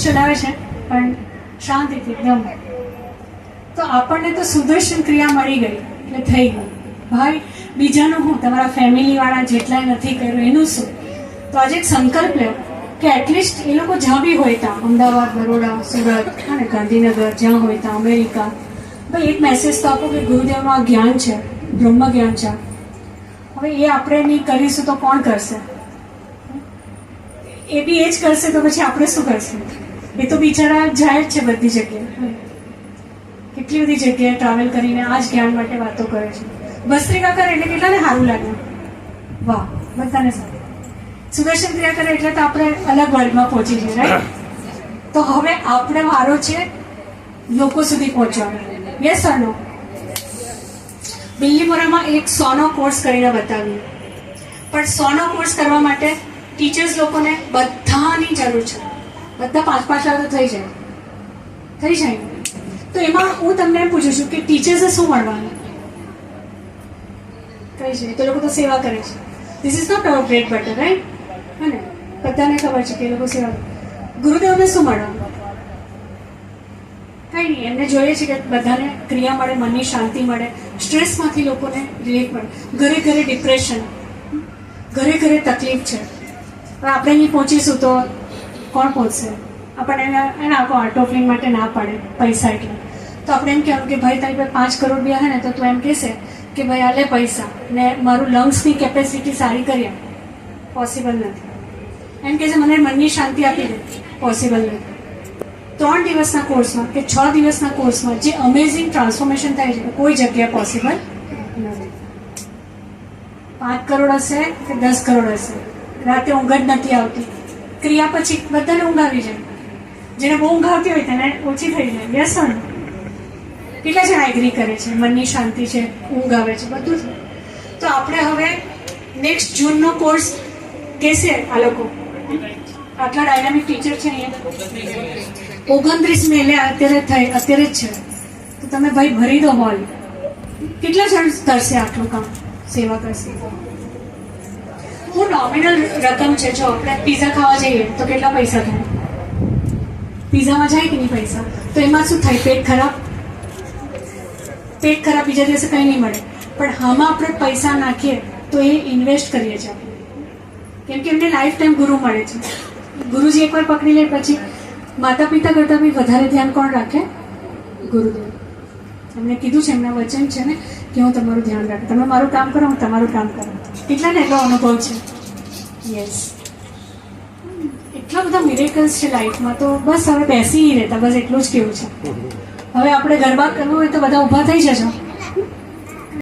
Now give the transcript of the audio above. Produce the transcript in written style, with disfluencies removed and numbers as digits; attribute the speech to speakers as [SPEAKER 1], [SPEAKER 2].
[SPEAKER 1] ચલાવે છે પણ શાંતિથી એકદમ. તો આપણને તો સુદર્શન ક્રિયા મળી ગઈ એટલે થઈ ગયું. ભાઈ બીજાનું હું, તમારા ફેમિલીવાળા જેટલાય નથી કર્યું એનું શું? તો આજે એક સંકલ્પ લો કે એટલીસ્ટ એ લોકો જ્યાં બી હોય ત્યાં, અમદાવાદ, બરોડા, સુરત અને ગાંધીનગર જ્યાં હોય ત્યાં, અમેરિકા, ભાઈ એક મેસેજ તો આપો કે ગુરુદેવનું આ જ્ઞાન છે, બ્રહ્મ જ્ઞાન છે. હવે એ આપણે નહીં કરીશું તો કોણ કરશે? એ બી એ જ કરશે તો પછી આપણે શું કરશું? એ તો બિચારા જાય જ છે બધી જગ્યાએ, કેટલી બધી જગ્યાએ ટ્રાવેલ કરીને આ જ જ્ઞાન માટે વાતો કરે છે. ભસ્ત્રિકા કરે એટલે કેટલાને સારું લાગે, વાહ, બધાને સારું. સુદર્શન ક્રિયા કરે એટલે તો આપણે અલગ વર્લ્ડમાં પહોંચી જઈએ, રાઈટ? તો હવે આપણે વારો છે લોકો સુધી પહોંચવાનો. યસ ઓર નો? બિલ્લીમોરામાં એક 100નો કોર્સ કરીને બતાવ્યું, પણ 100નો કોર્સ કરવા માટે ટીચર્સ લોકોને બધાની જરૂર છે. બધા 5-5 વાર તો થઈ જાય. તો એમાં હું તમને એમ પૂછું છું કે ટીચર્સે શું મળવાનું? કઈ છે? તો લોકો તો સેવા કરે છે. This is not our bread butter, right? હે ને? બધાને ખબર છે કે એ લોકો સેવા. ગુરુદેવને શું મળવાનું? કઈ નહીં. એમને જોઈએ છે કે બધાને ક્રિયા મળે, મનની શાંતિ મળે, સ્ટ્રેસમાંથી લોકોને રિલીફ મળે. ઘરે ઘરે ડિપ્રેશન, ઘરે ઘરે તકલીફ છે. હવે આપણે અહીં પહોંચીશું તો કોણ પહોંચશે? આપણને એને આખો આર્ટોફલિંગ માટે ના પાડે પૈસા એટલે. તો આપણે એમ કહેવાનું કે ભાઈ તારી પાસે 5 કરોડ બી હે ને, તો તું એમ કહેશે કે ભાઈ આ લે પૈસા ને મારું લંગ્સની કેપેસિટી સારી કરી આપ. પોસિબલ નથી. એમ કહે છે મને મનની શાંતિ આપી દે, પોસિબલ નથી. 3 દિવસના કોર્સમાં કે 6 દિવસના કોર્સમાં જે અમેઝિંગ ટ્રાન્સફોર્મેશન થાય છે કોઈ જગ્યાએ પોસિબલ નથી. 5 કરોડ હશે કે 10 કરોડ હશે, રાતે ઊંઘ જ નથી આવતી. ક્રિયા પછી બધાને ઊંઘ આવી જાય. જેને બહુ ઊંઘ આવતી હોય તેને ઓછી થઈ જાય. યસ ઓર નો? કેટલા જણા એગ્રી કરે છે? મનની શાંતિ છે, ઊંઘ આવે છે, બધું છે. તો આપણે હવે નેક્સ્ટ જૂનનો કોર્સ કહેશે આ લોકો, આટલા ડાયનામિક ટીચર છે અહીંયા, 29 મે અત્યારે જ છે. તો તમે ભાઈ ભરી દો હોલ. કેટલા જણ કરશે આટલું કામ, સેવા કરશે? હું નોમિનલ રકમ છે. જો આપણે પીઝા ખાવા જઈએ તો કેટલા પૈસા થાય? પીઝામાં જાય કે નહીં પૈસા? તો એમાં શું થાય? પેટ ખરાબ, બીજા દિવસે કંઈ નહીં મળે. પણ આમાં આપણે પૈસા નાખીએ તો એ ઇન્વેસ્ટ કરીએ છીએ આપણે, કેમ કે એમને લાઈફ ટાઈમ ગુરુ મળે છે. ગુરુજી એકવાર પકડી લે પછી માતા પિતા કરતાં બી વધારે ધ્યાન કોણ રાખે? ગુરુદેવ. એમને કીધું છે, એમના વચન છે ને કે હું તમારું ધ્યાન રાખું, તમે મારું કામ કરો, હું તમારું કામ કરું. કેટલા ને એટલો અનુભવ છે. યસ, એટલા બધા મિરેકલ્સ છે લાઈફમાં. તો બસ હવે બેસી રહેતા, બસ એટલું જ કેવું છે. હવે આપણે ગરબા કરવું હોય તો બધા ઊભા થઈ જજો.